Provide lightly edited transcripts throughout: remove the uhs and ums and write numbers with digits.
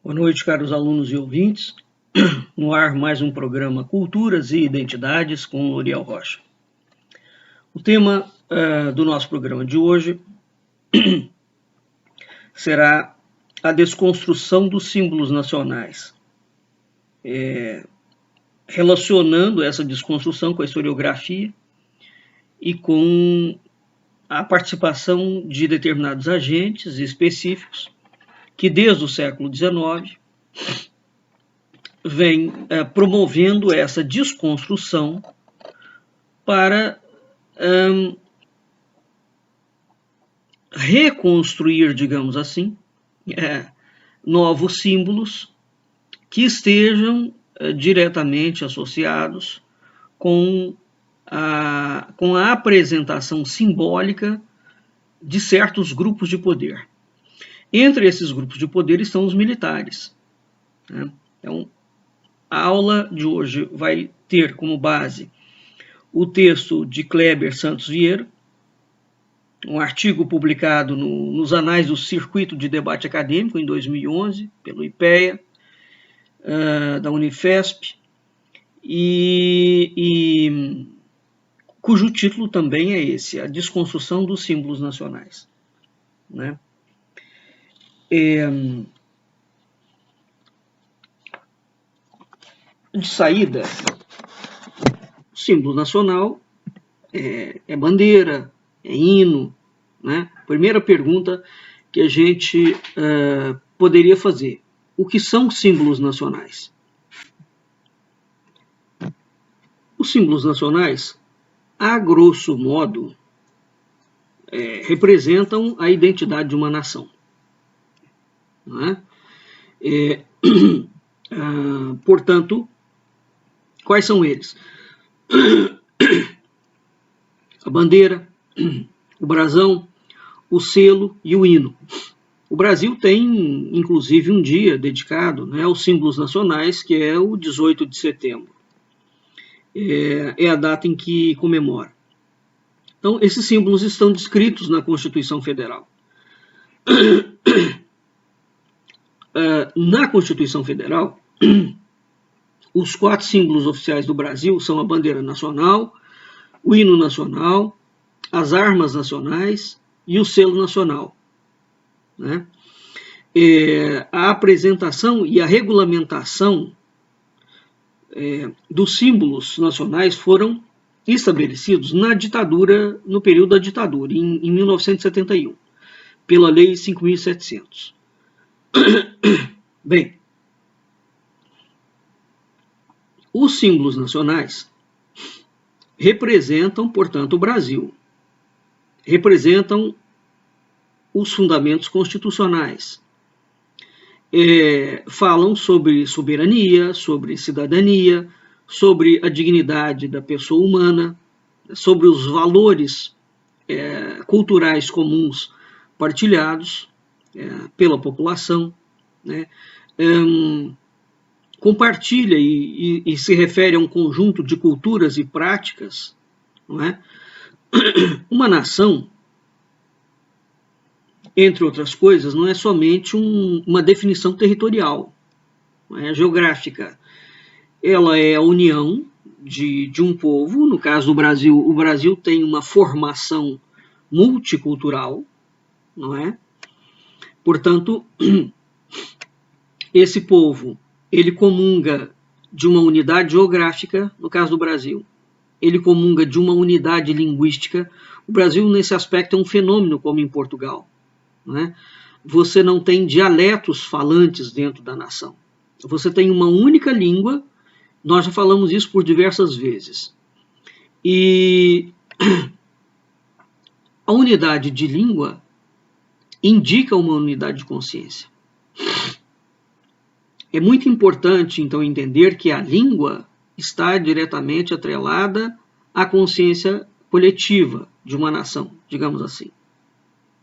Boa noite, caros alunos e ouvintes. No ar, mais um programa Culturas e Identidades com L'Oriel Rocha. O tema do nosso programa de hoje será a desconstrução dos símbolos nacionais, relacionando essa desconstrução com a historiografia e com a participação de determinados agentes específicos que, desde o século XIX, vem promovendo essa desconstrução para reconstruir, digamos assim, novos símbolos que estejam diretamente associados com a apresentação simbólica de certos grupos de poder. Entre esses grupos de poder estão os militares. Então, a aula de hoje vai ter como base o texto de Kleber Santos Vieira, um artigo publicado nos Anais do Circuito de Debate Acadêmico, em 2011, pelo IPEA, da Unifesp, e cujo título também é esse, A Desconstrução dos Símbolos Nacionais. Né? De saída, o símbolo nacional é bandeira, é hino. Né? Primeira pergunta que a gente poderia fazer: o que são símbolos nacionais? Os símbolos nacionais, a grosso modo, representam a identidade de uma nação. Né? Portanto, quais são eles? A bandeira, o brasão, o selo e o hino. O Brasil tem, inclusive, um dia dedicado, né, aos símbolos nacionais, que é o 18 de setembro. É a data em que comemora. Então, esses símbolos estão descritos na Constituição Federal. Na Constituição Federal, os 4 símbolos oficiais do Brasil são a bandeira nacional, o hino nacional, as armas nacionais e o selo nacional. Né? A apresentação e a regulamentação dos símbolos nacionais foram estabelecidos na ditadura, no período da ditadura, em 1971, pela Lei 5.700. Bem, os símbolos nacionais representam, portanto, o Brasil. Representam os fundamentos constitucionais. Falam sobre soberania, sobre cidadania, sobre a dignidade da pessoa humana, sobre os valores culturais comuns partilhados pela população. Né? Compartilha e se refere a um conjunto de culturas e práticas. Não é? Uma nação, entre outras coisas, não é somente uma definição territorial, não é geográfica. Ela é a união de um povo. No caso do Brasil, o Brasil tem uma formação multicultural, não é? Portanto, esse povo, ele comunga de uma unidade geográfica, no caso do Brasil. Ele comunga de uma unidade linguística. O Brasil, nesse aspecto, é um fenômeno como em Portugal. Né? Você não tem dialetos falantes dentro da nação. Você tem uma única língua. Nós já falamos isso por diversas vezes. E a unidade de língua indica uma unidade de consciência. É muito importante, então, entender que a língua está diretamente atrelada à consciência coletiva de uma nação, digamos assim.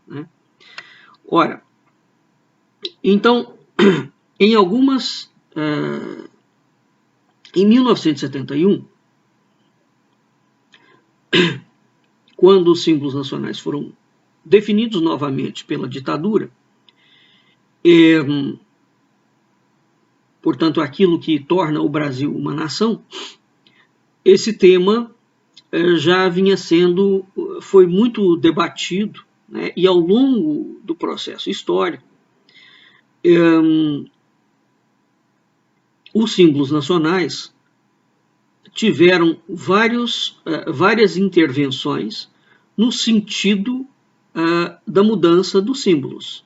Né? Ora, então, em 1971, quando os símbolos nacionais foram definidos novamente pela ditadura, portanto, aquilo que torna o Brasil uma nação, esse tema já foi muito debatido, né, e ao longo do processo histórico, os símbolos nacionais tiveram várias intervenções no sentido da mudança dos símbolos.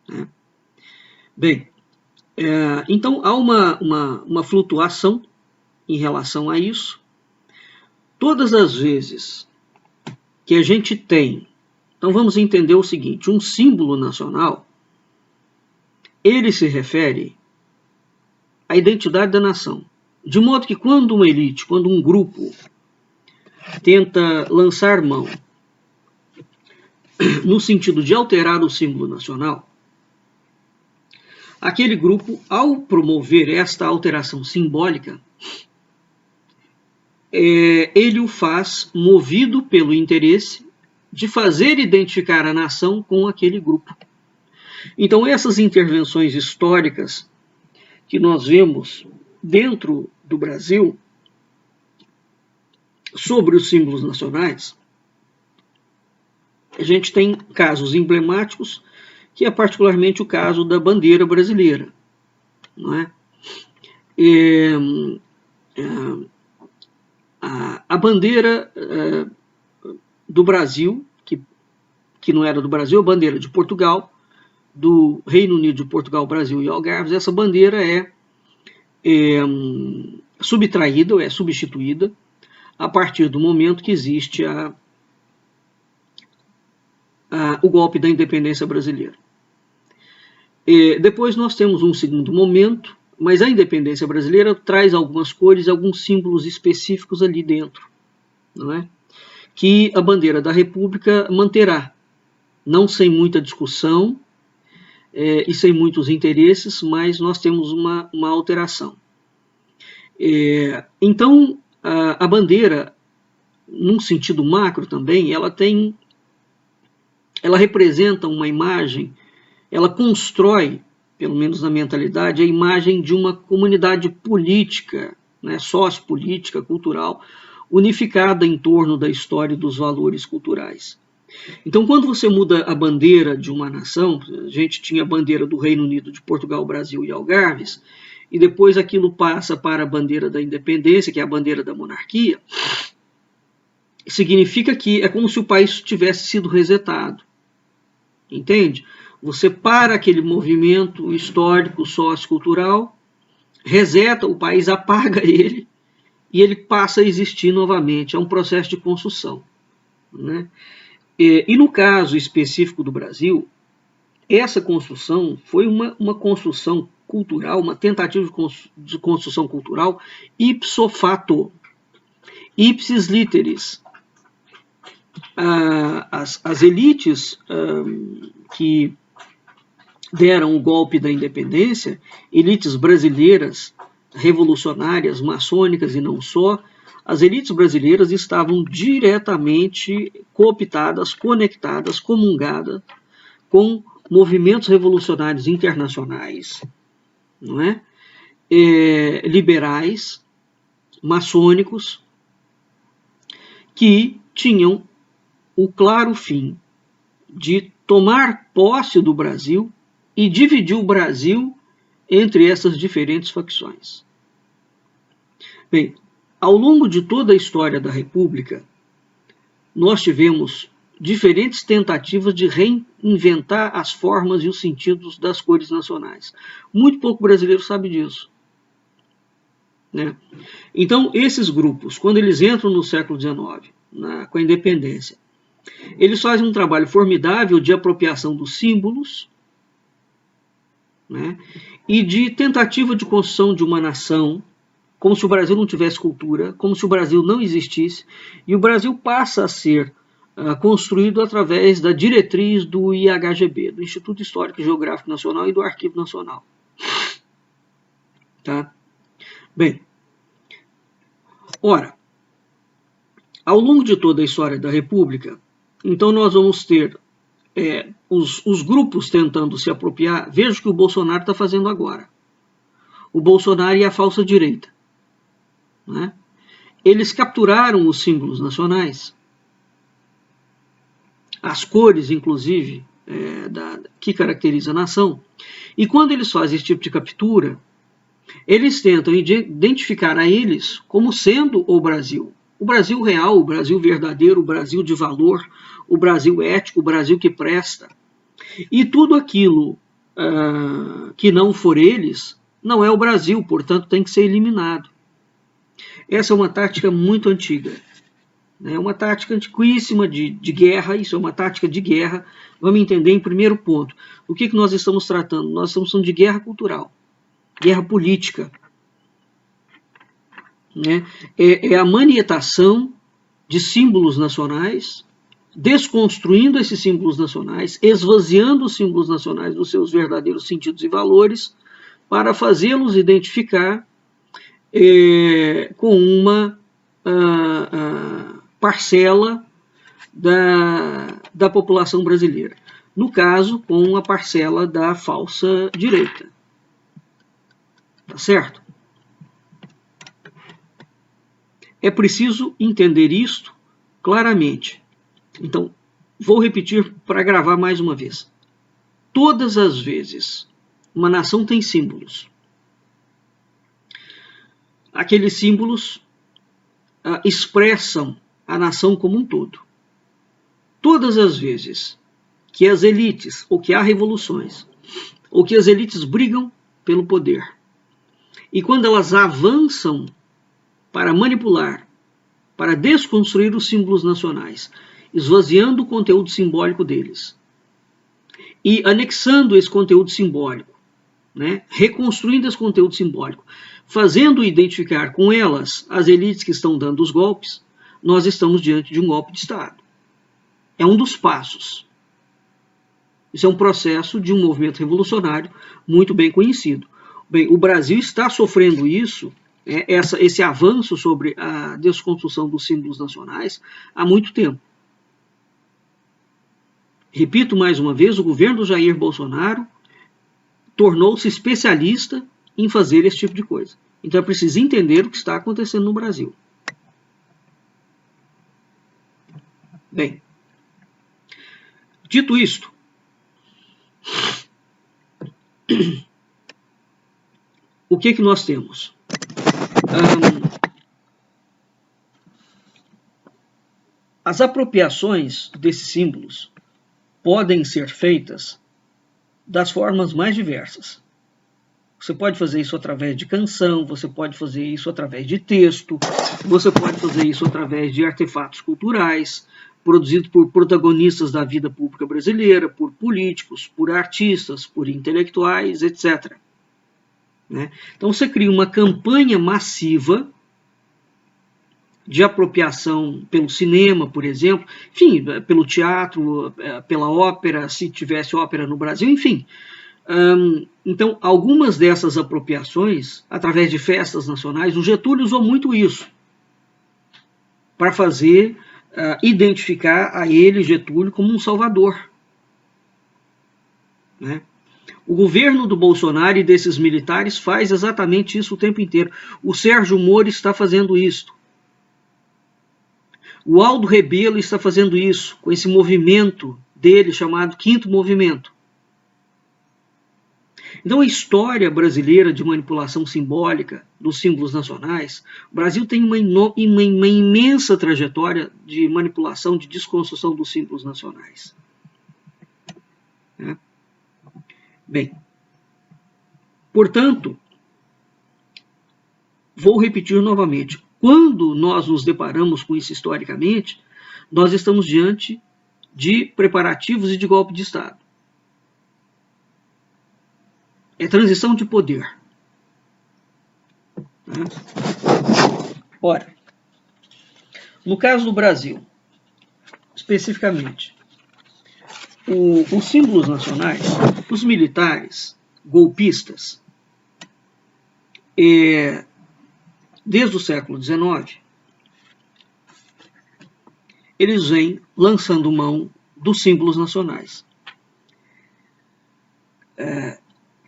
Né? Bem, então há uma flutuação em relação a isso. Todas as vezes que a gente tem, então vamos entender o seguinte, um símbolo nacional, ele se refere à identidade da nação. De modo que quando uma elite, quando um grupo tenta lançar mão no sentido de alterar o símbolo nacional, aquele grupo, ao promover esta alteração simbólica, ele o faz movido pelo interesse de fazer identificar a nação com aquele grupo. Então, essas intervenções históricas que nós vemos dentro do Brasil sobre os símbolos nacionais, a gente tem casos emblemáticos, que é particularmente o caso da bandeira brasileira. Não é? A bandeira do Brasil, que não era do Brasil, a bandeira de Portugal, do Reino Unido de Portugal, Brasil e Algarves, essa bandeira é subtraída, ou é substituída, a partir do momento que existe o golpe da independência brasileira. Depois nós temos um segundo momento, mas a independência brasileira traz algumas cores, alguns símbolos específicos ali dentro, não é? Que a bandeira da República manterá, não sem muita discussão e sem muitos interesses, mas nós temos uma alteração. Então, a bandeira, num sentido macro também, ela representa uma imagem, ela constrói, pelo menos na mentalidade, a imagem de uma comunidade política, né, sociopolítica, cultural, unificada em torno da história e dos valores culturais. Então, quando você muda a bandeira de uma nação, a gente tinha a bandeira do Reino Unido, de Portugal, Brasil e Algarves, e depois aquilo passa para a bandeira da independência, que é a bandeira da monarquia, significa que é como se o país tivesse sido resetado. Entende? Você para aquele movimento histórico, sociocultural, reseta o país, apaga ele, e ele passa a existir novamente. É um processo de construção. Né? E no caso específico do Brasil, essa construção foi uma construção cultural, uma tentativa de construção cultural ipso facto, ipsis literis. As elites que deram o golpe da independência, elites brasileiras, revolucionárias, maçônicas e não só, as elites brasileiras estavam diretamente cooptadas, conectadas, comungadas com movimentos revolucionários internacionais, não é? Liberais, maçônicos, que tinham o claro fim de tomar posse do Brasil e dividir o Brasil entre essas diferentes facções. Bem, ao longo de toda a história da República, nós tivemos diferentes tentativas de reinventar as formas e os sentidos das cores nacionais. Muito pouco brasileiro sabe disso. Né? Então, esses grupos, quando eles entram no século XIX, com a independência, eles fazem um trabalho formidável de apropriação dos símbolos, né, e de tentativa de construção de uma nação, como se o Brasil não tivesse cultura, como se o Brasil não existisse, e o Brasil passa a ser construído através da diretriz do IHGB, do Instituto Histórico e Geográfico Nacional e do Arquivo Nacional. Tá? Bem, ora, ao longo de toda a história da República, então nós vamos ter os grupos tentando se apropriar, veja o que o Bolsonaro está fazendo agora. O Bolsonaro e a falsa direita. Né? Eles capturaram os símbolos nacionais, as cores, inclusive, que caracteriza a nação, e quando eles fazem esse tipo de captura, eles tentam identificar a eles como sendo o Brasil real, o Brasil verdadeiro, o Brasil de valor, o Brasil ético, o Brasil que presta. E tudo aquilo que não for eles, não é o Brasil, portanto tem que ser eliminado. Essa é uma tática muito antiga. É uma tática antiquíssima de guerra, isso é uma tática de guerra. Vamos entender em primeiro ponto. O que nós estamos tratando? Nós estamos falando de guerra cultural, guerra política. Né? É a manietação de símbolos nacionais, desconstruindo esses símbolos nacionais, esvaziando os símbolos nacionais dos seus verdadeiros sentidos e valores, para fazê-los identificar com uma parcela da população brasileira. No caso, com a parcela da falsa direita. Tá certo? É preciso entender isto claramente. Então, vou repetir para gravar mais uma vez. Todas as vezes uma nação tem símbolos, aqueles símbolos expressam a nação como um todo. Todas as vezes que as elites, ou que há revoluções, ou que as elites brigam pelo poder, e quando elas avançam para manipular, para desconstruir os símbolos nacionais, esvaziando o conteúdo simbólico deles, e anexando esse conteúdo simbólico, né, reconstruindo esse conteúdo simbólico, fazendo identificar com elas as elites que estão dando os golpes, nós estamos diante de um golpe de Estado. É um dos passos. Isso é um processo de um movimento revolucionário muito bem conhecido. Bem, o Brasil está sofrendo isso, esse avanço sobre a desconstrução dos símbolos nacionais, há muito tempo. Repito mais uma vez, o governo do Jair Bolsonaro tornou-se especialista em fazer esse tipo de coisa. Então é preciso entender o que está acontecendo no Brasil. Bem, dito isto, o que nós temos? As apropriações desses símbolos podem ser feitas das formas mais diversas. Você pode fazer isso através de canção, você pode fazer isso através de texto, você pode fazer isso através de artefatos culturais, produzidos por protagonistas da vida pública brasileira, por políticos, por artistas, por intelectuais, etc. Né? Então você cria uma campanha massiva de apropriação pelo cinema, por exemplo, enfim, pelo teatro, pela ópera, se tivesse ópera no Brasil, enfim. Então, algumas dessas apropriações, através de festas nacionais, o Getúlio usou muito isso, para fazer, identificar a ele, Getúlio, como um salvador. Né? O governo do Bolsonaro e desses militares faz exatamente isso o tempo inteiro. O Sérgio Moro está fazendo isso. O Aldo Rebelo está fazendo isso, com esse movimento dele chamado Quinto Movimento. Então a história brasileira de manipulação simbólica dos símbolos nacionais, o Brasil tem uma imensa trajetória de manipulação, de desconstrução dos símbolos nacionais. Bem, portanto, vou repetir novamente, quando nós nos deparamos com isso historicamente, nós estamos diante de preparativos e de golpe de Estado. É transição de poder. Ora, no caso do Brasil, especificamente, os símbolos nacionais, os militares golpistas, desde o século XIX, eles vêm lançando mão dos símbolos nacionais.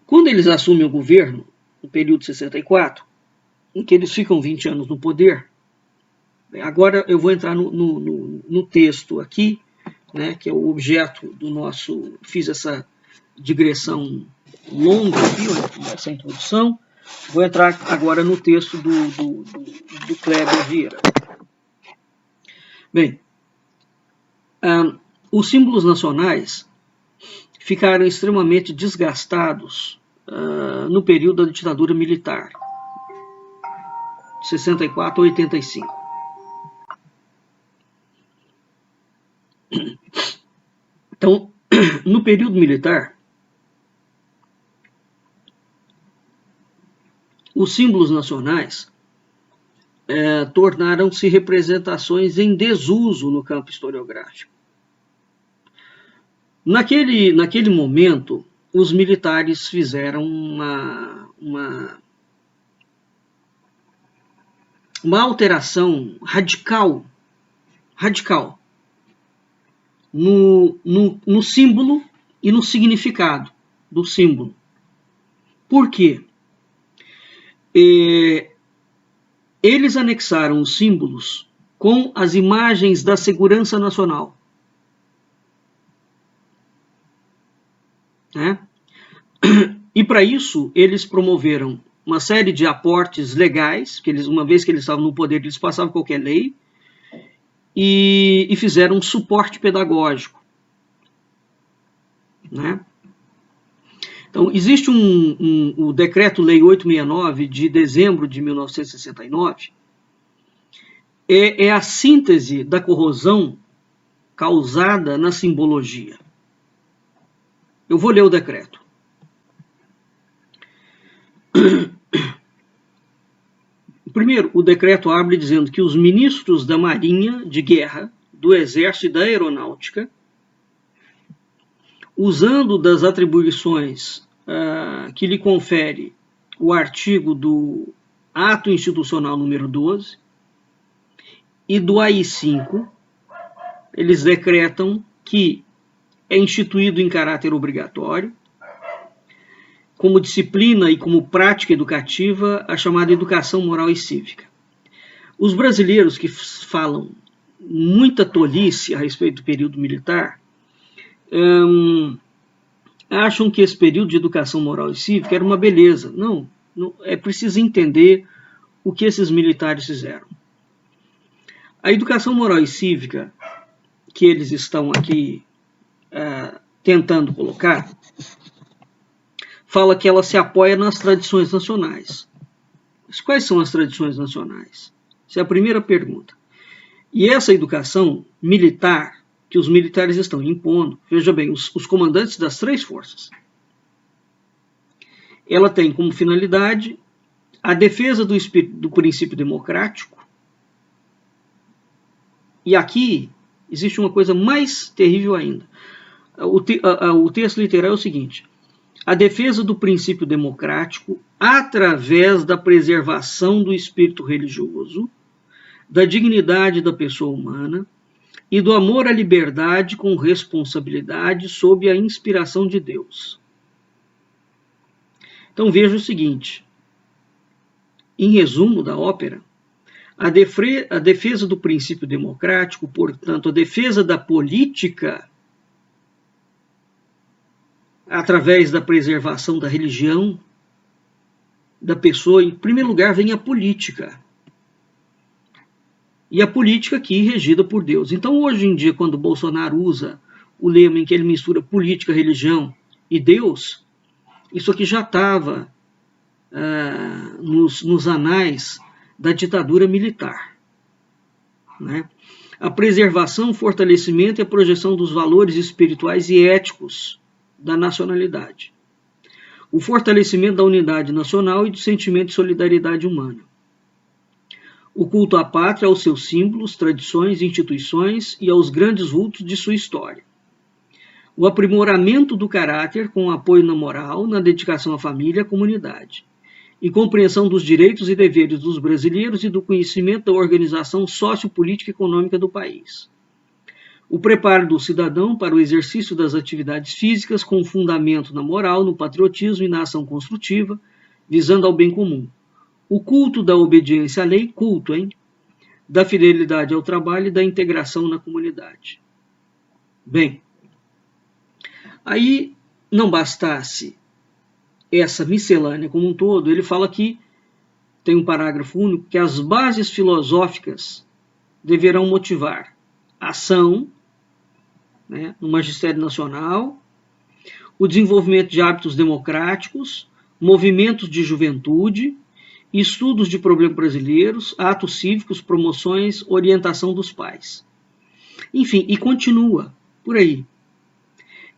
Quando eles assumem o governo, no período de 64, em que eles ficam 20 anos no poder, agora eu vou entrar no texto aqui, né, que é o objeto do nosso... Fiz essa digressão longa aqui, essa introdução. Vou entrar agora no texto do Kleber Vieira. Bem, os símbolos nacionais ficaram extremamente desgastados no período da ditadura militar, de 64 a 85. Então, no período militar, os símbolos nacionais tornaram-se representações em desuso no campo historiográfico. Naquele momento, os militares fizeram uma alteração radical no símbolo e no significado do símbolo. Por quê? Eles anexaram os símbolos com as imagens da segurança nacional. Né? E para isso, eles promoveram uma série de aportes legais, que eles, uma vez que eles estavam no poder, eles passavam qualquer lei, e fizeram um suporte pedagógico. Né? Então, existe o Decreto-Lei 869, de dezembro de 1969, é a síntese da corrosão causada na simbologia. Eu vou ler o decreto. Primeiro, o decreto abre dizendo que os ministros da Marinha de Guerra, do Exército e da Aeronáutica, usando das atribuições que lhe confere o artigo do Ato Institucional número 12 e do AI-5, eles decretam que é instituído em caráter obrigatório, como disciplina e como prática educativa, a chamada educação moral e cívica. Os brasileiros que falam muita tolice a respeito do período militar acham que esse período de educação moral e cívica era uma beleza. Não, é preciso entender o que esses militares fizeram. A educação moral e cívica que eles estão aqui tentando colocar, fala que ela se apoia nas tradições nacionais. Mas quais são as tradições nacionais? Essa é a primeira pergunta. E essa educação militar que os militares estão impondo, veja bem, os comandantes das três forças, ela tem como finalidade a defesa do princípio democrático. E aqui existe uma coisa mais terrível ainda. O texto literal é o seguinte: a defesa do princípio democrático através da preservação do espírito religioso, da dignidade da pessoa humana e do amor à liberdade com responsabilidade sob a inspiração de Deus. Então veja o seguinte, em resumo da ópera, a defesa do princípio democrático, portanto, a defesa da política através da preservação da religião da pessoa, em primeiro lugar vem a política. E a política aqui regida por Deus. Então, hoje em dia, quando Bolsonaro usa o lema em que ele mistura política, religião e Deus, isso aqui já estava nos anais da ditadura militar. Né? A preservação, o fortalecimento e a projeção dos valores espirituais e éticos da nacionalidade. O fortalecimento da unidade nacional e do sentimento de solidariedade humana. O culto à pátria, aos seus símbolos, tradições, instituições e aos grandes vultos de sua história. O aprimoramento do caráter com apoio na moral, na dedicação à família e à comunidade. E compreensão dos direitos e deveres dos brasileiros e do conhecimento da organização sociopolítica e econômica do país. o preparo do cidadão para o exercício das atividades físicas com fundamento na moral, no patriotismo e na ação construtiva, visando ao bem comum. O culto da obediência à lei, culto, da fidelidade ao trabalho e da integração na comunidade. Bem, aí não bastasse essa miscelânea como um todo, ele fala que tem um parágrafo único, que as bases filosóficas deverão motivar ação, no magistério nacional, o desenvolvimento de hábitos democráticos, movimentos de juventude, estudos de problemas brasileiros, atos cívicos, promoções, orientação dos pais. Enfim, e continua por aí.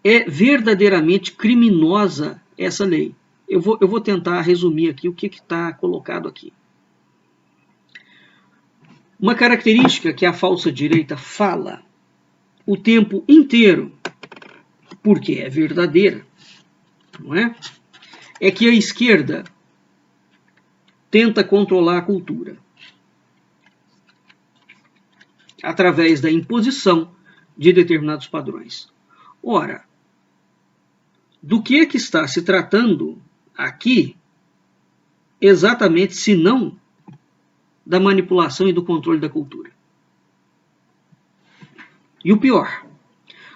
É verdadeiramente criminosa essa lei. Eu vou tentar resumir aqui o que está colocado aqui. Uma característica que a falsa direita fala o tempo inteiro, porque é verdadeira, não é? É que a esquerda tenta controlar a cultura através da imposição de determinados padrões. Ora, do que está se tratando aqui, exatamente, se não da manipulação e do controle da cultura? E o pior,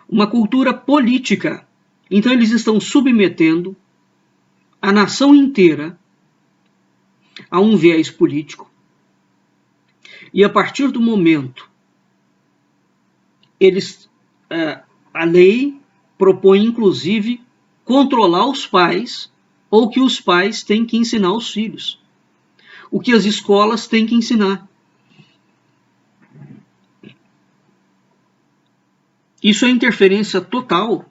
uma cultura política. Então eles estão submetendo a nação inteira a um viés político. E a partir do momento, a lei propõe, inclusive, controlar os pais, ou que os pais têm que ensinar aos filhos. O que as escolas têm que ensinar. Isso é interferência total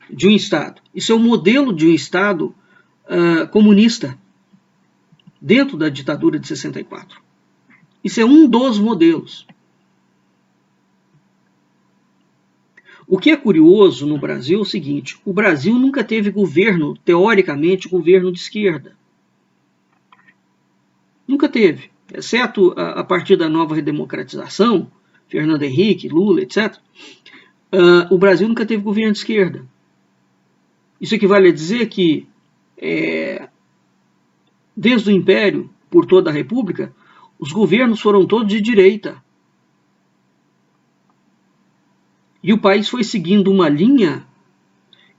de um Estado. Isso é o modelo de um Estado comunista, dentro da ditadura de 64. Isso é um dos modelos. O que é curioso no Brasil é o seguinte: o Brasil nunca teve governo, teoricamente, governo de esquerda. Nunca teve, exceto a partir da nova redemocratização, Fernando Henrique, Lula, etc. O Brasil nunca teve governo de esquerda. Isso equivale a dizer que, desde o Império, por toda a República, os governos foram todos de direita. E o país foi seguindo uma linha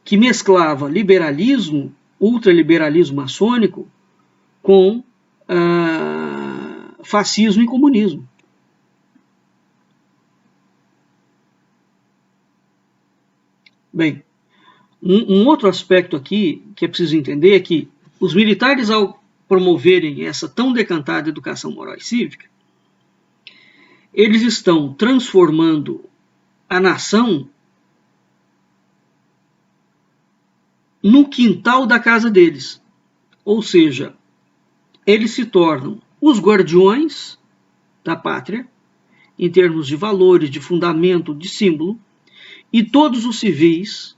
que mesclava liberalismo, ultraliberalismo maçônico, com fascismo e comunismo. Bem, um outro aspecto aqui que é preciso entender é que os militares, ao promoverem essa tão decantada educação moral e cívica, eles estão transformando a nação no quintal da casa deles. Ou seja, eles se tornam os guardiões da pátria, em termos de valores, de fundamento, de símbolo, e todos os civis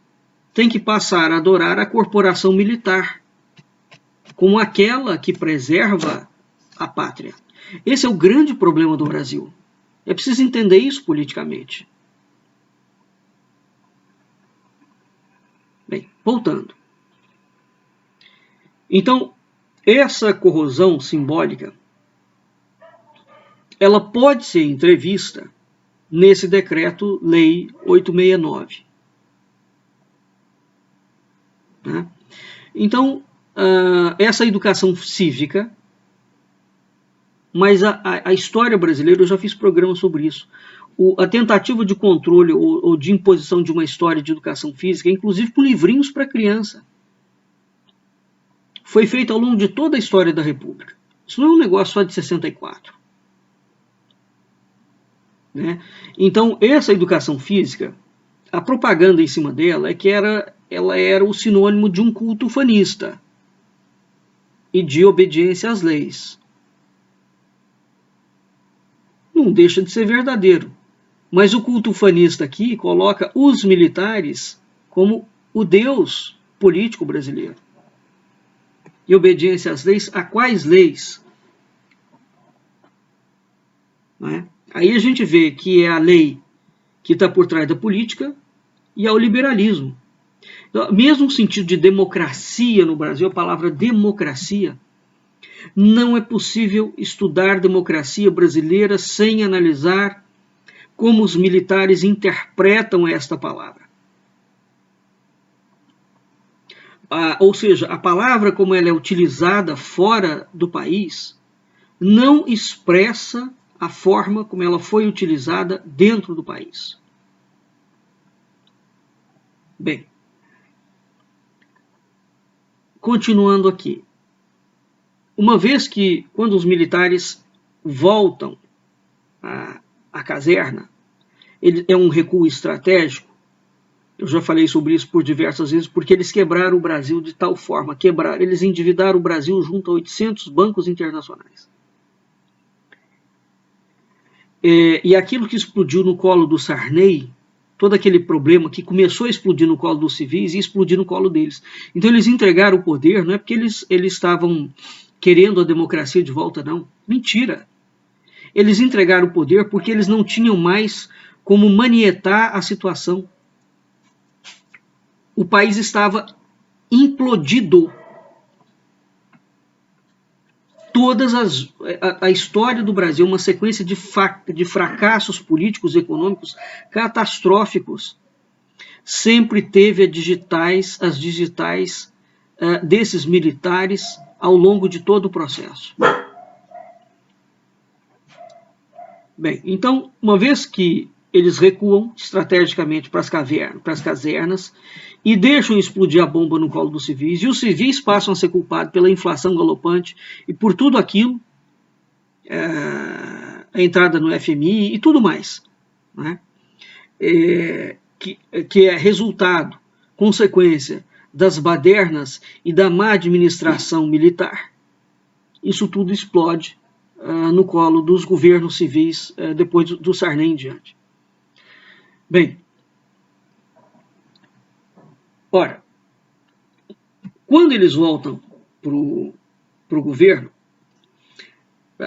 têm que passar a adorar a corporação militar, como aquela que preserva a pátria. Esse é o grande problema do Brasil. É preciso entender isso politicamente. Bem, voltando. Então, essa corrosão simbólica, ela pode ser entrevista nesse decreto-lei 869. Né? Então, essa educação cívica, mas a história brasileira, eu já fiz programa sobre isso, a tentativa de controle ou de imposição de uma história de educação física, inclusive com livrinhos para criança, foi feita ao longo de toda a história da República. Isso não é um negócio só de 64. Né? Então, essa educação física, a propaganda em cima dela é que ela era o sinônimo de um culto ufanista e de obediência às leis. Não deixa de ser verdadeiro. Mas o culto ufanista aqui coloca os militares como o Deus político brasileiro. E obediência às leis, a quais leis? Não é? Aí a gente vê que é a lei que está por trás da política e ao liberalismo. Então, mesmo no sentido de democracia no Brasil, a palavra democracia, não é possível estudar democracia brasileira sem analisar como os militares interpretam esta palavra. Ou seja, a palavra como ela é utilizada fora do país não expressa a forma como ela foi utilizada dentro do país. Bem, continuando aqui. Uma vez que, quando os militares voltam à caserna, é um recuo estratégico. Eu já falei sobre isso por diversas vezes, porque eles quebraram o Brasil de tal forma, eles endividaram o Brasil junto a 800 bancos internacionais. E aquilo que explodiu no colo do Sarney, todo aquele problema que começou a explodir no colo dos civis e explodir no colo deles. Então eles entregaram o poder, não é porque eles estavam querendo a democracia de volta, não. Mentira. Eles entregaram o poder porque eles não tinham mais como manietar a situação. O país estava implodido. A história do Brasil é uma sequência de fracassos políticos e econômicos catastróficos. Sempre teve as digitais desses militares ao longo de todo o processo. Bem, então, uma vez que eles recuam estrategicamente para as casernas e deixam explodir a bomba no colo dos civis, e os civis passam a ser culpados pela inflação galopante e por tudo aquilo, a entrada no FMI e tudo mais, né? Que é resultado, consequência das badernas e da má administração militar. Isso tudo explode no colo dos governos civis depois do Sarney em diante. Bem, ora, quando eles voltam para o governo,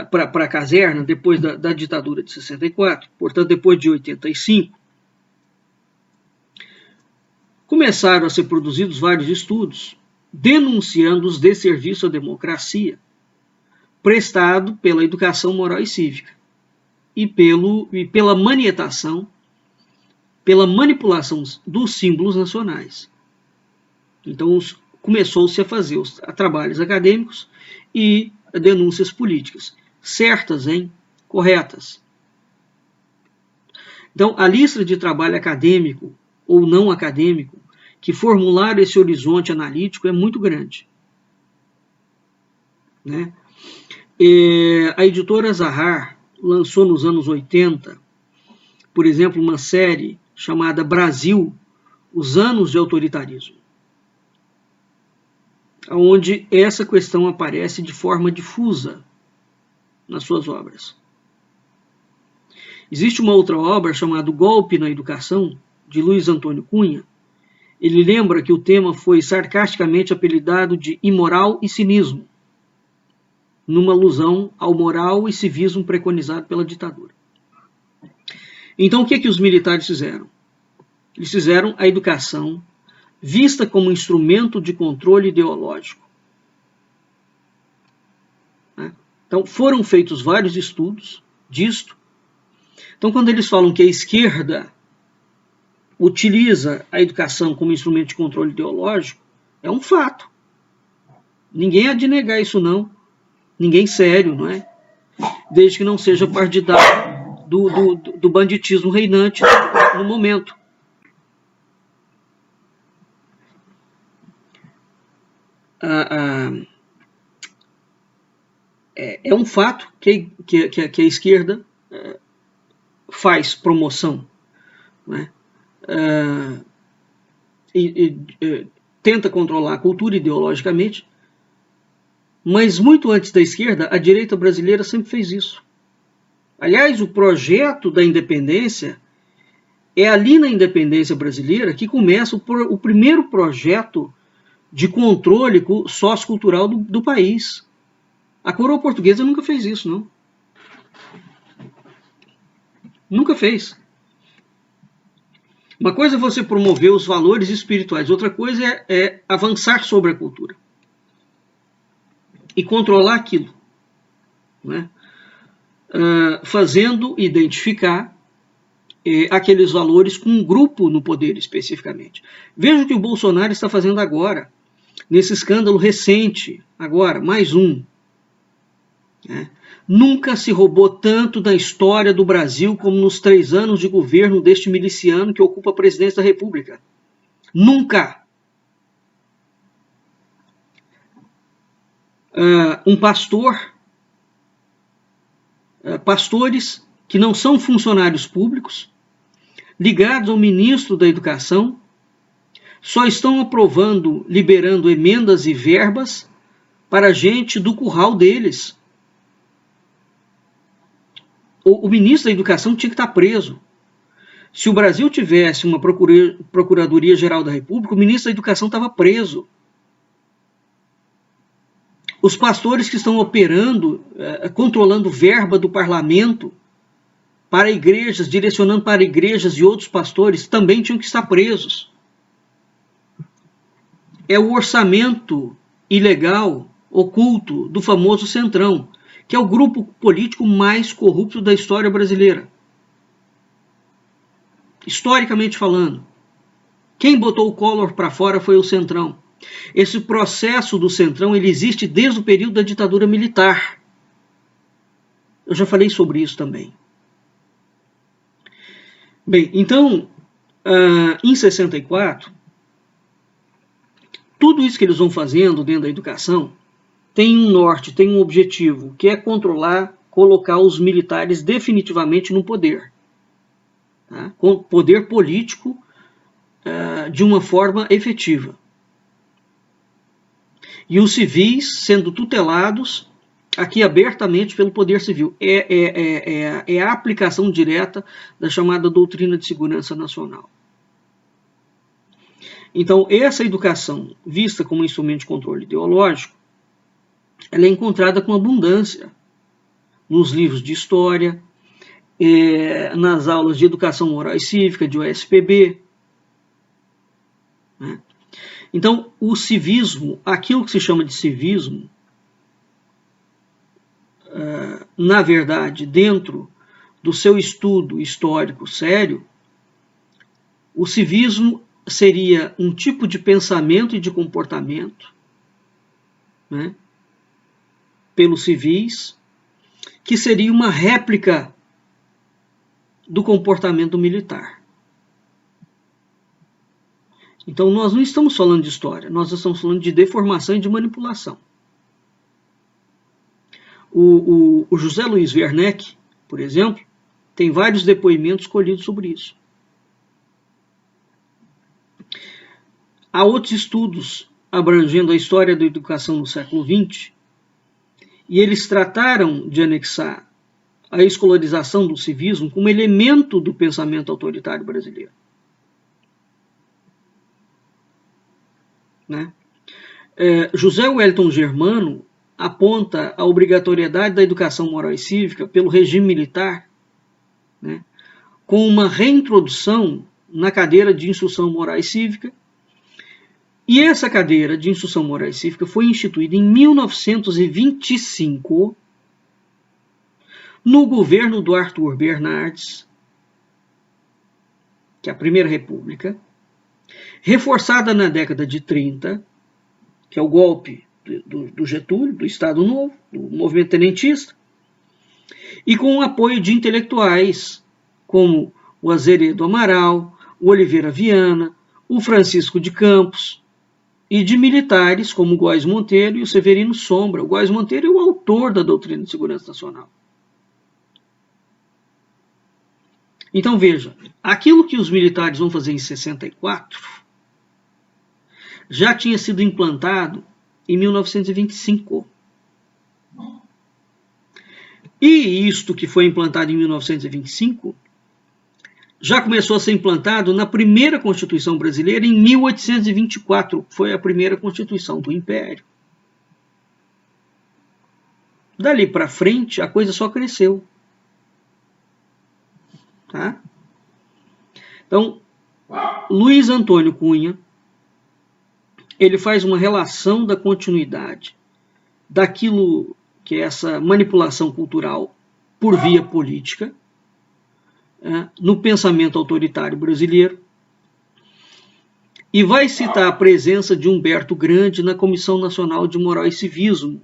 para a caserna, depois da ditadura de 64, portanto, depois de 85, começaram a ser produzidos vários estudos denunciando os desserviços à democracia prestado pela educação moral e cívica e pela manietação, pela manipulação dos símbolos nacionais. Então, começou-se a fazer os trabalhos acadêmicos e denúncias políticas, certas, corretas. Então, a lista de trabalho acadêmico ou não acadêmico que formularam esse horizonte analítico é muito grande, né? A editora Zahar lançou nos anos 80, por exemplo, uma série chamada Brasil, os anos de autoritarismo, onde essa questão aparece de forma difusa nas suas obras. Existe uma outra obra chamada Golpe na Educação, de Luiz Antônio Cunha. Ele lembra que o tema foi sarcasticamente apelidado de imoral e cinismo, numa alusão ao moral e civismo preconizado pela ditadura. Então, o que os militares fizeram? Eles fizeram a educação vista como instrumento de controle ideológico. Então, foram feitos vários estudos disto. Então, quando eles falam que a esquerda utiliza a educação como instrumento de controle ideológico, é um fato. Ninguém há de negar isso, não. Ninguém sério, não é? Desde que não seja partidário do banditismo reinante no momento. É um fato que a esquerda faz promoção, né? Tenta controlar a cultura ideologicamente, mas muito antes da esquerda, a direita brasileira sempre fez isso. Aliás, o projeto da independência é ali na independência brasileira que começa o primeiro projeto de controle sociocultural do país. A coroa portuguesa nunca fez isso, não. Nunca fez. Uma coisa é você promover os valores espirituais, outra coisa é avançar sobre a cultura e controlar aquilo, né? Fazendo identificar aqueles valores com um grupo no poder especificamente. Veja o que o Bolsonaro está fazendo agora, nesse escândalo recente, agora, mais um. Né? Nunca se roubou tanto na história do Brasil como nos 3 anos de governo deste miliciano que ocupa a presidência da República. Nunca. Um pastores que não são funcionários públicos, ligados ao ministro da Educação, só estão aprovando, liberando emendas e verbas para gente do curral deles. O ministro da Educação tinha que estar preso. Se o Brasil tivesse uma Procuradoria-Geral da República, o ministro da Educação estava preso. Os pastores que estão operando, controlando verba do parlamento para igrejas, direcionando para igrejas e outros pastores, também tinham que estar presos. É o orçamento ilegal, oculto, do famoso Centrão, que é o grupo político mais corrupto da história brasileira. Historicamente falando, quem botou o Collor para fora foi o Centrão. Esse processo do Centrão ele existe desde o período da ditadura militar. Eu já falei sobre isso também. Bem, então, em 64, tudo isso que eles vão fazendo dentro da educação tem um norte, tem um objetivo, que é controlar, colocar os militares definitivamente no poder. Tá? Com poder político de uma forma efetiva. E os civis sendo tutelados aqui abertamente pelo poder civil. É a aplicação direta da chamada doutrina de segurança nacional. Então, essa educação, vista como instrumento de controle ideológico, ela é encontrada com abundância nos livros de história, nas aulas de educação moral e cívica, de USPB. Né? Então, o civismo, aquilo que se chama de civismo, na verdade, dentro do seu estudo histórico sério, o civismo seria um tipo de pensamento e de comportamento, né, pelos civis, que seria uma réplica do comportamento militar. Então, nós não estamos falando de história, nós estamos falando de deformação e de manipulação. O José Luiz Werneck, por exemplo, tem vários depoimentos colhidos sobre isso. Há outros estudos abrangendo a história da educação no século XX, e eles trataram de anexar a escolarização do civismo como elemento do pensamento autoritário brasileiro. Né? José Wellington Germano aponta a obrigatoriedade da educação moral e cívica pelo regime militar, né, com uma reintrodução na cadeira de instrução moral e cívica. E essa cadeira de instrução moral e cívica foi instituída em 1925, no governo do Arthur Bernardes, que é a Primeira República, reforçada na década de 30, que é o golpe do Getúlio, do Estado Novo, do movimento tenentista, e com o apoio de intelectuais como o Azeredo Amaral, o Oliveira Viana, o Francisco de Campos, e de militares como o Góes Monteiro e o Severino Sombra. O Góes Monteiro é o autor da doutrina de segurança nacional. Então veja, aquilo que os militares vão fazer em 64 já tinha sido implantado em 1925. E isto que foi implantado em 1925 já começou a ser implantado na primeira Constituição brasileira em 1824. Foi a primeira Constituição do Império. Dali para frente, a coisa só cresceu. Tá? Então, Luiz Antônio Cunha, ele faz uma relação da continuidade daquilo que é essa manipulação cultural por via política, no pensamento autoritário brasileiro, e vai citar a presença de Humberto Grande na Comissão Nacional de Moral e Civismo,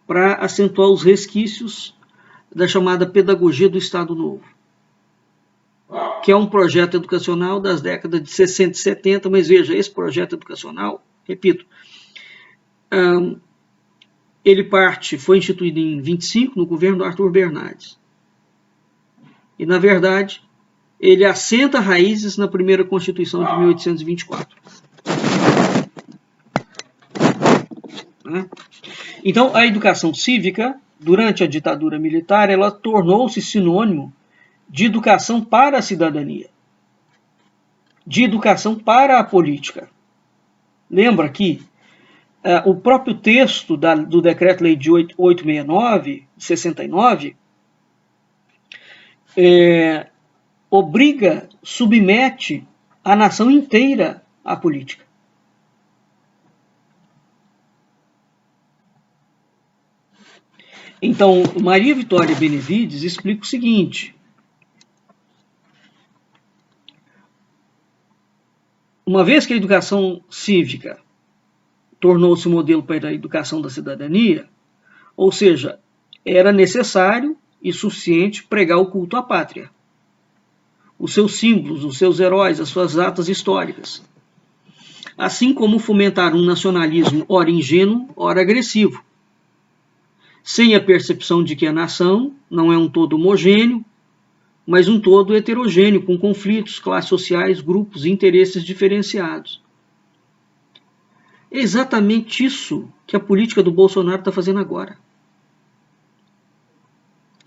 para acentuar os resquícios da chamada Pedagogia do Estado Novo, que é um projeto educacional das décadas de 60 e 70, mas veja, esse projeto educacional, repito, ele foi instituído em 25, no governo do Arthur Bernardes. E, na verdade, ele assenta raízes na primeira Constituição de 1824. Então, a educação cívica, durante a ditadura militar, ela tornou-se sinônimo de educação para a cidadania, de educação para a política. Lembra que o próprio texto do Decreto-Lei de 869, de 69, submete a nação inteira à política. Então, Maria Vitória Benevides explica o seguinte: uma vez que a educação cívica tornou-se um modelo para a educação da cidadania, ou seja, era necessário e suficiente pregar o culto à pátria, os seus símbolos, os seus heróis, as suas datas históricas, assim como fomentar um nacionalismo ora ingênuo, ora agressivo, sem a percepção de que a nação não é um todo homogêneo, mas um todo heterogêneo, com conflitos, classes sociais, grupos e interesses diferenciados. É exatamente isso que a política do Bolsonaro está fazendo agora.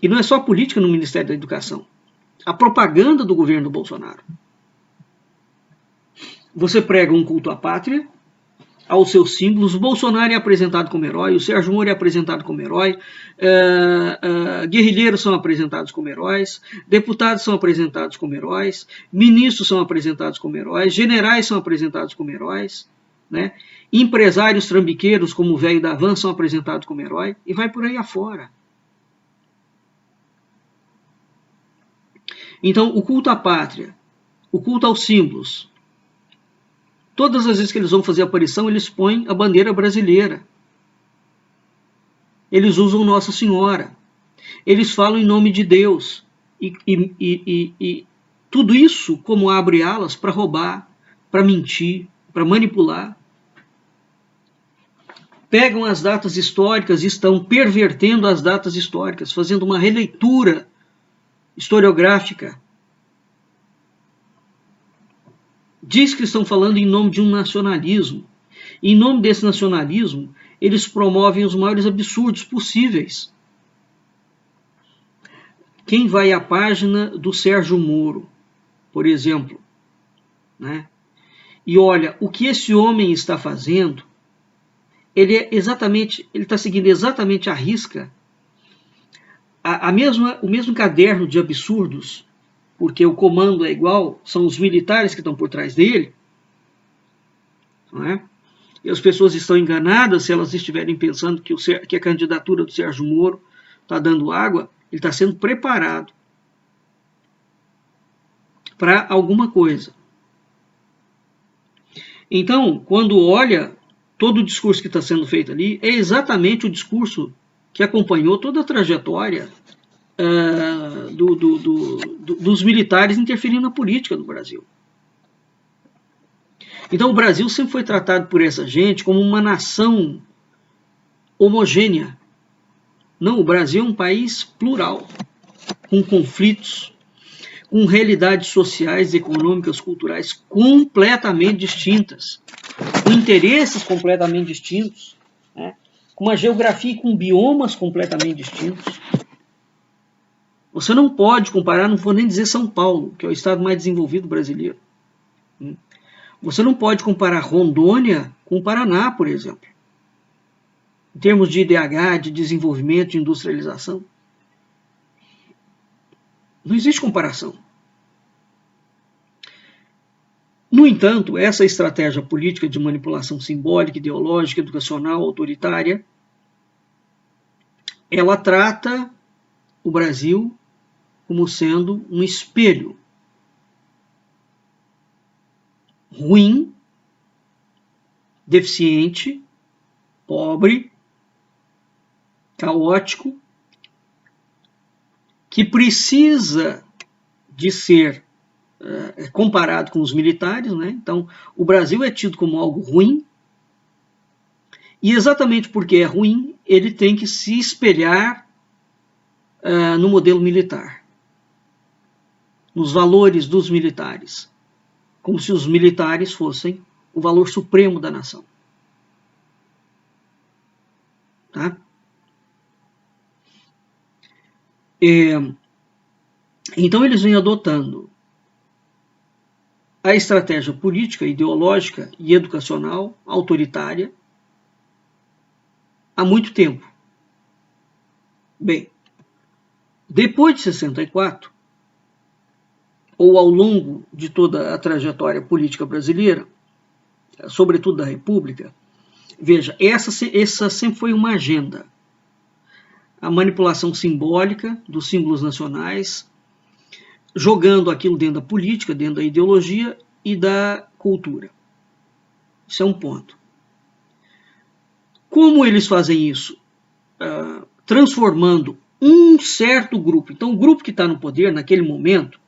E não é só a política no Ministério da Educação. A propaganda do governo Bolsonaro. Você prega um culto à pátria, aos seus símbolos. O Bolsonaro é apresentado como herói, o Sérgio Moro é apresentado como herói, guerrilheiros são apresentados como heróis, deputados são apresentados como heróis, ministros são apresentados como heróis, generais são apresentados como heróis, né? Empresários trambiqueiros como o velho da van são apresentados como herói, e vai por aí afora. Então, o culto à pátria, o culto aos símbolos, todas as vezes que eles vão fazer aparição, eles põem a bandeira brasileira. Eles usam Nossa Senhora. Eles falam em nome de Deus. E tudo isso como abre alas para roubar, para mentir, para manipular. Pegam as datas históricas e estão pervertendo as datas históricas, fazendo uma releitura historiográfica. Diz que estão falando em nome de um nacionalismo. E em nome desse nacionalismo, eles promovem os maiores absurdos possíveis. Quem vai à página do Sérgio Moro, por exemplo, né, e olha o que esse homem está fazendo, ele está seguindo exatamente à risca o mesmo caderno de absurdos, porque o comando é igual, são os militares que estão por trás dele, não é? E as pessoas estão enganadas se elas estiverem pensando que a candidatura do Sérgio Moro está dando água. Ele está sendo preparado para alguma coisa. Então, quando olha todo o discurso que está sendo feito ali, é exatamente o discurso que acompanhou toda a trajetória dos militares interferindo na política do Brasil. Então o Brasil sempre foi tratado por essa gente como uma nação homogênea. Não, o Brasil é um país plural, com conflitos, com realidades sociais, econômicas, culturais completamente distintas, com interesses completamente distintos, né? Com uma geografia e com biomas completamente distintos. Você não pode comparar, não vou nem dizer São Paulo, que é o estado mais desenvolvido brasileiro. Você não pode comparar Rondônia com o Paraná, por exemplo, em termos de IDH, de desenvolvimento, de industrialização. Não existe comparação. No entanto, essa estratégia política de manipulação simbólica, ideológica, educacional, autoritária, ela trata o Brasil como sendo um espelho ruim, deficiente, pobre, caótico, que precisa de ser comparado com os militares, né? Então, o Brasil é tido como algo ruim, e exatamente porque é ruim, ele tem que se espelhar no modelo militar, nos valores dos militares, como se os militares fossem o valor supremo da nação. Tá? Então eles vêm adotando a estratégia política, ideológica e educacional autoritária há muito tempo. Bem, depois de 64, ou ao longo de toda a trajetória política brasileira, sobretudo da República, veja, essa sempre foi uma agenda. A manipulação simbólica dos símbolos nacionais, jogando aquilo dentro da política, dentro da ideologia e da cultura. Isso é um ponto. Como eles fazem isso? Transformando um certo grupo. Então, o grupo que está no poder naquele momento,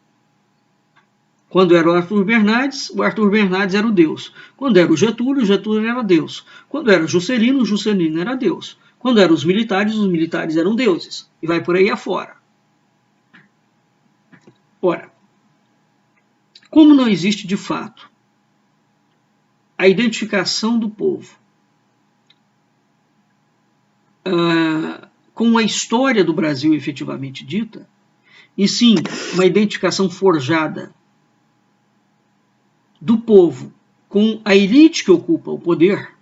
quando era o Arthur Bernardes era o Deus. Quando era o Getúlio era Deus. Quando era o Juscelino era Deus. Quando eram os militares eram deuses. E vai por aí afora. Ora, como não existe de fato a identificação do povo com a história do Brasil efetivamente dita, e sim uma identificação forjada do povo com a elite que ocupa o poder,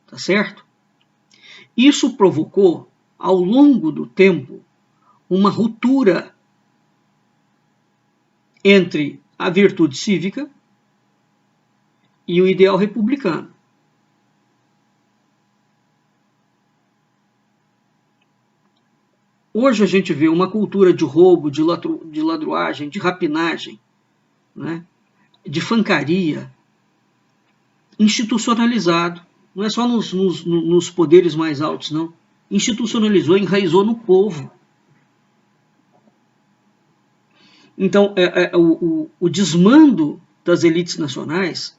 tá certo? Isso provocou, ao longo do tempo, uma ruptura entre a virtude cívica e o ideal republicano. Hoje a gente vê uma cultura de roubo, de ladruagem, de rapinagem, né, de fancaria, institucionalizado. Não é só nos poderes mais altos, não. Institucionalizou, enraizou no povo. Então, o desmando das elites nacionais,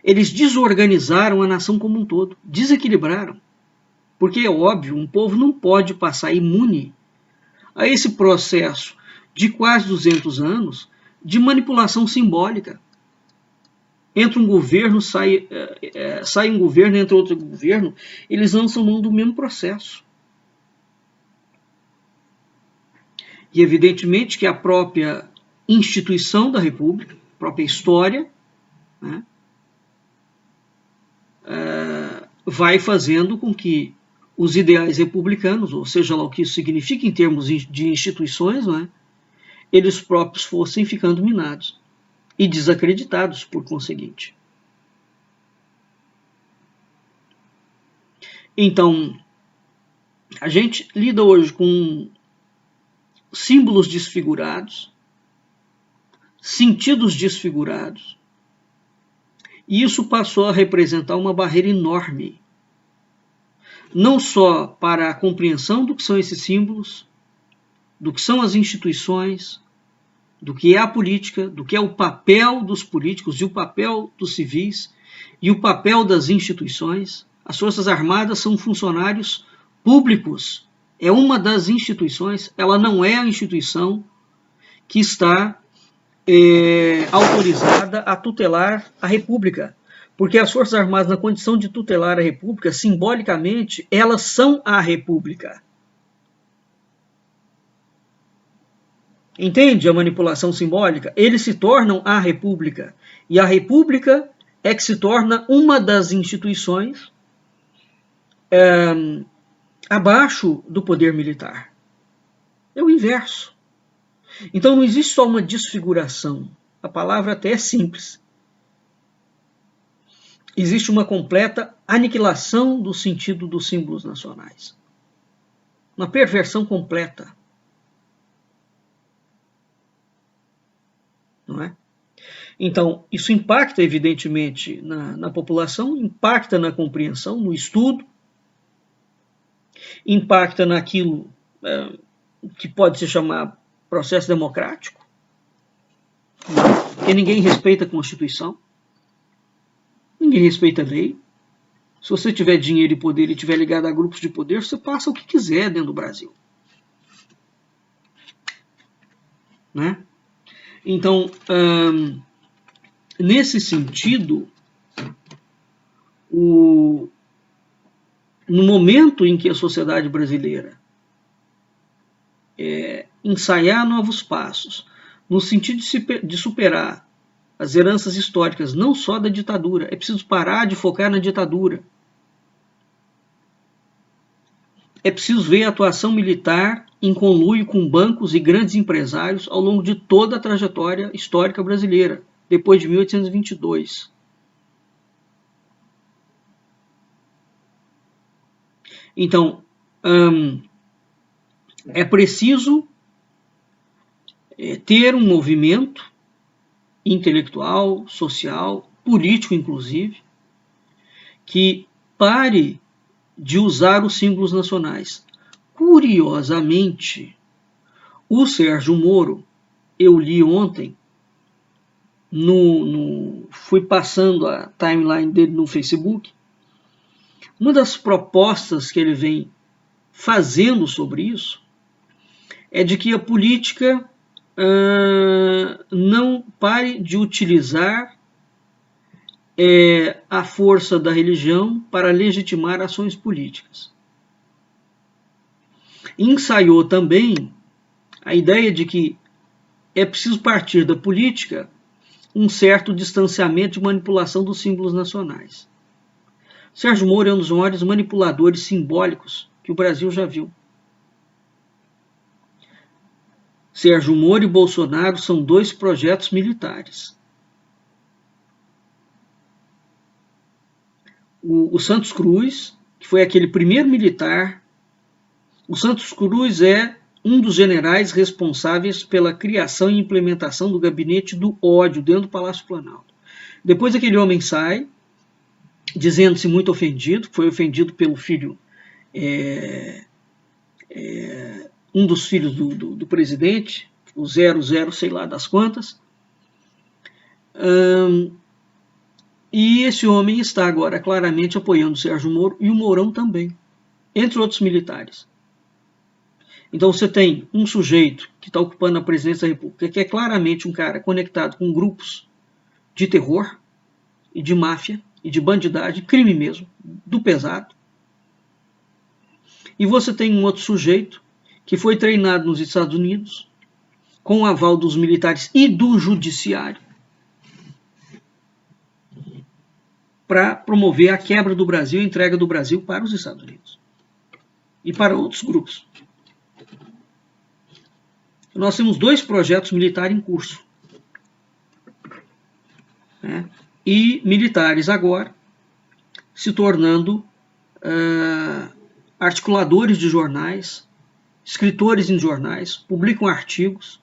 eles desorganizaram a nação como um todo, desequilibraram. Porque é óbvio, um povo não pode passar imune a esse processo de quase 200 anos de manipulação simbólica. Entra um governo, sai um governo, entra outro governo, eles lançam mão do mesmo processo. E evidentemente que a própria instituição da República, a própria história, né, vai fazendo com que os ideais republicanos, ou seja lá o que isso significa em termos de instituições, né, eles próprios fossem ficando minados e desacreditados por conseguinte. Então, a gente lida hoje com símbolos desfigurados, sentidos desfigurados, e isso passou a representar uma barreira enorme, não só para a compreensão do que são esses símbolos, do que são as instituições, do que é a política, do que é o papel dos políticos e o papel dos civis e o papel das instituições. As Forças Armadas são funcionários públicos, é uma das instituições, ela não é a instituição que está autorizada a tutelar a República, porque as Forças Armadas, na condição de tutelar a República, simbolicamente, elas são a República. Entende a manipulação simbólica? Eles se tornam a República. E a República é que se torna uma das instituições abaixo do poder militar. É o inverso. Então não existe só uma desfiguração A palavra até é simples. Existe uma completa aniquilação do sentido dos símbolos nacionais. Uma perversão completa. Não é? Então, isso impacta, evidentemente, na população, impacta na compreensão, no estudo, impacta naquilo que pode se chamar processo democrático, porque ninguém respeita a Constituição, ninguém respeita a lei. Se você tiver dinheiro e poder e estiver ligado a grupos de poder, você passa o que quiser dentro do Brasil. Né? Então, nesse sentido, no momento em que a sociedade brasileira ensaiar novos passos, no sentido de superar as heranças históricas, não só da ditadura, é preciso parar de focar na ditadura. É preciso ver a atuação militar em conluio com bancos e grandes empresários ao longo de toda a trajetória histórica brasileira, depois de 1822. Então, é preciso ter um movimento intelectual, social, político inclusive, que pare de usar os símbolos nacionais. Curiosamente, o Sérgio Moro, eu li ontem, fui passando a timeline dele no Facebook, uma das propostas que ele vem fazendo sobre isso é de que a política não pare de utilizar a força da religião para legitimar ações políticas. Ensaiou também a ideia de que é preciso partir da política um certo distanciamento e manipulação dos símbolos nacionais. Sérgio Moro é um dos maiores manipuladores simbólicos que o Brasil já viu. Sérgio Moro e Bolsonaro são dois projetos militares. O Santos Cruz, que foi aquele primeiro militar, o Santos Cruz é um dos generais responsáveis pela criação e implementação do gabinete do ódio dentro do Palácio Planalto. Depois aquele homem sai, dizendo-se muito ofendido, foi ofendido pelo filho, um dos filhos do presidente, o 00 sei lá das quantas, e esse homem está agora claramente apoiando o Sérgio Moro e o Mourão também, entre outros militares. Então você tem um sujeito que está ocupando a presidência da República, que é claramente um cara conectado com grupos de terror e de máfia e de bandidagem, crime mesmo, do pesado. E você tem um outro sujeito que foi treinado nos Estados Unidos, com o aval dos militares e do judiciário, para promover a quebra do Brasil e a entrega do Brasil para os Estados Unidos e para outros grupos. Nós temos dois projetos militares em curso. Né? E militares agora se tornando articuladores de jornais, escritores em jornais, publicam artigos,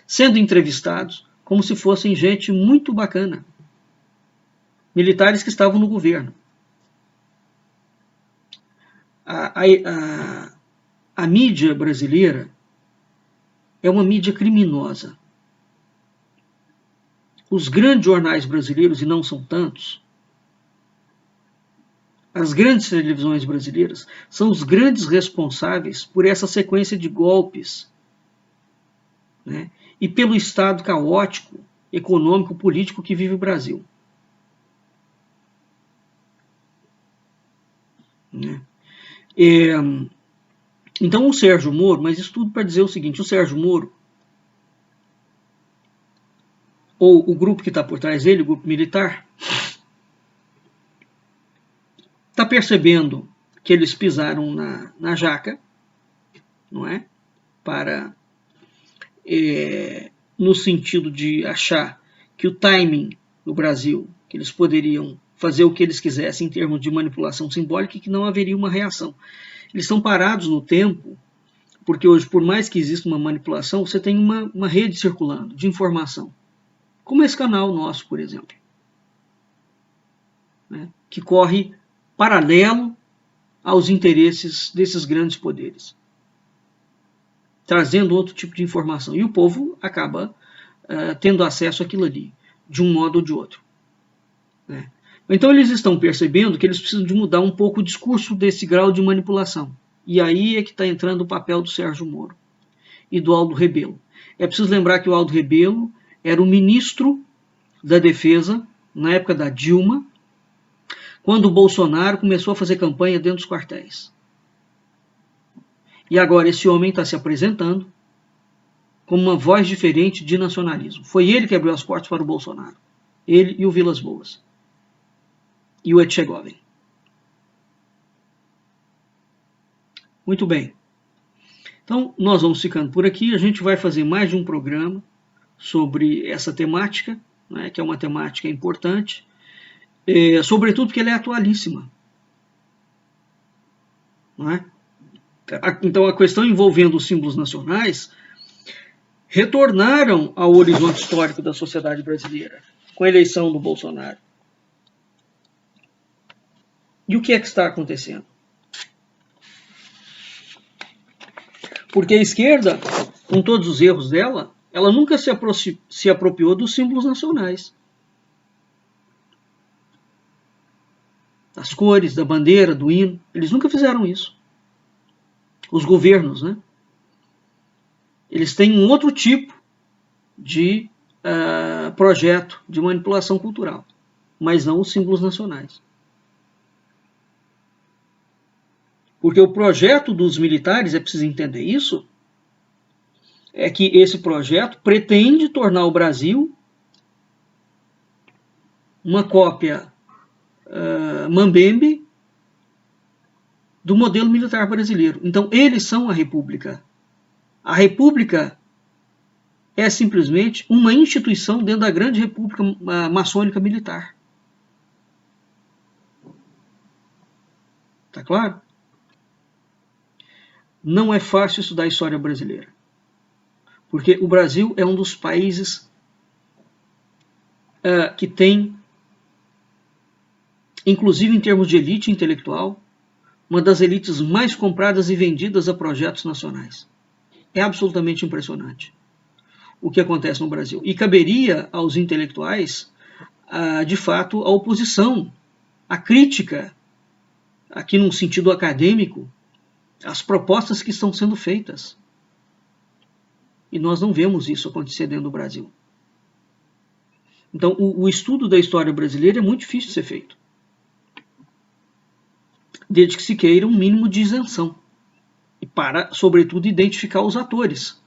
sendo entrevistados como se fossem gente muito bacana. Militares que estavam no governo. A mídia brasileira é uma mídia criminosa. Os grandes jornais brasileiros, e não são tantos, as grandes televisões brasileiras, são os grandes responsáveis por essa sequência de golpes, né? E pelo estado caótico, econômico, político que vive o Brasil. Né? Então o Sérgio Moro, mas isso tudo para dizer o seguinte, o Sérgio Moro, ou o grupo que está por trás dele, o grupo militar, está percebendo que eles pisaram na jaca, não é? No sentido de achar que o timing no Brasil, que eles poderiam fazer o que eles quisessem em termos de manipulação simbólica e que não haveria uma reação. Eles estão parados no tempo, porque hoje, por mais que exista uma manipulação, você tem uma rede circulando de informação, como esse canal nosso, por exemplo, né, que corre paralelo aos interesses desses grandes poderes, trazendo outro tipo de informação. E o povo acaba tendo acesso àquilo ali, de um modo ou de outro, né? Então eles estão percebendo que eles precisam de mudar um pouco o discurso desse grau de manipulação. E aí é que está entrando o papel do Sérgio Moro e do Aldo Rebelo. É preciso lembrar que o Aldo Rebelo era o ministro da Defesa na época da Dilma, quando o Bolsonaro começou a fazer campanha dentro dos quartéis. E agora esse homem está se apresentando como uma voz diferente de nacionalismo. Foi ele que abriu as portas para o Bolsonaro. Ele e o Vilas Boas. E o Etchegoven. Muito bem. Então, nós vamos ficando por aqui. A gente vai fazer mais de um programa sobre essa temática, né, que é uma temática importante, sobretudo porque ela é atualíssima. Não é? Então, a questão envolvendo os símbolos nacionais retornaram ao horizonte histórico da sociedade brasileira, com a eleição do Bolsonaro. E o que é que está acontecendo? Porque a esquerda, com todos os erros dela, ela nunca se apropriou dos símbolos nacionais. Das cores, da bandeira, do hino. Eles nunca fizeram isso. Os governos, né? Eles têm um outro tipo de projeto de manipulação cultural, mas não os símbolos nacionais. Porque o projeto dos militares, é preciso entender isso, é que esse projeto pretende tornar o Brasil uma cópia mambembe do modelo militar brasileiro. Então, eles são a República. A República é simplesmente uma instituição dentro da grande República maçônica militar. Tá claro? Não é fácil estudar a história brasileira, porque o Brasil é um dos países que tem, inclusive em termos de elite intelectual, uma das elites mais compradas e vendidas a projetos nacionais. É absolutamente impressionante o que acontece no Brasil. E caberia aos intelectuais, de fato, a oposição, a crítica, aqui num sentido acadêmico, as propostas que estão sendo feitas. E nós não vemos isso acontecer dentro do Brasil. Então, o estudo da história brasileira é muito difícil de ser feito, desde que se queira um mínimo de isenção. E para, sobretudo, identificar os atores.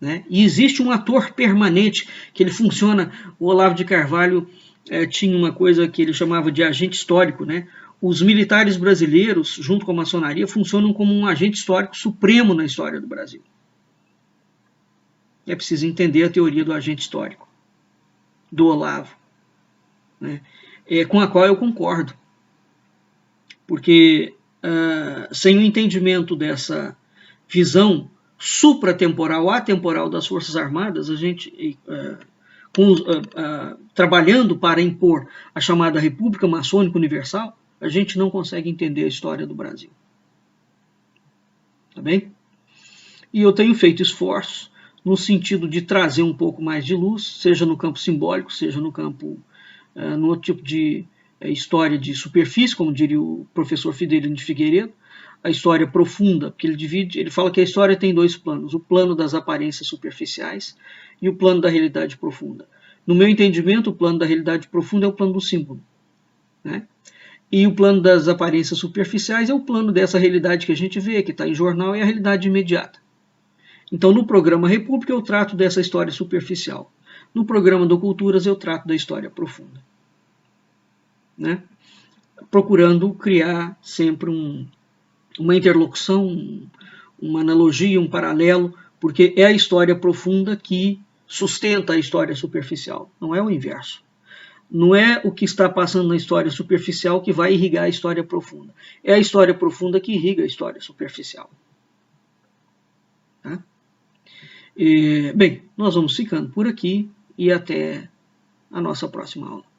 Né? E existe um ator permanente, que ele funciona. O Olavo de Carvalho tinha uma coisa que ele chamava de agente histórico, né? Os militares brasileiros, junto com a maçonaria, funcionam como um agente histórico supremo na história do Brasil. É preciso entender a teoria do agente histórico, do Olavo, né? Com a qual eu concordo. Porque sem o entendimento dessa visão supratemporal, atemporal das Forças Armadas, a gente, trabalhando para impor a chamada República Maçônica Universal, a gente não consegue entender a história do Brasil. Tá bem? E eu tenho feito esforços no sentido de trazer um pouco mais de luz, seja no campo simbólico, seja no campo, no outro tipo de história de superfície, como diria o professor Fidelino de Figueiredo, a história profunda, porque ele fala que a história tem dois planos, o plano das aparências superficiais e o plano da realidade profunda. No meu entendimento, o plano da realidade profunda é o plano do símbolo, né? E o plano das aparências superficiais é o plano dessa realidade que a gente vê, que está em jornal, é a realidade imediata. Então, no programa República, eu trato dessa história superficial. No programa do Culturas, eu trato da história profunda, né? Procurando criar sempre uma interlocução, uma analogia, um paralelo, porque é a história profunda que sustenta a história superficial, não é o inverso. Não é o que está passando na história superficial que vai irrigar a história profunda. É a história profunda que irriga a história superficial. Tá? Bem, nós vamos ficando por aqui e até a nossa próxima aula.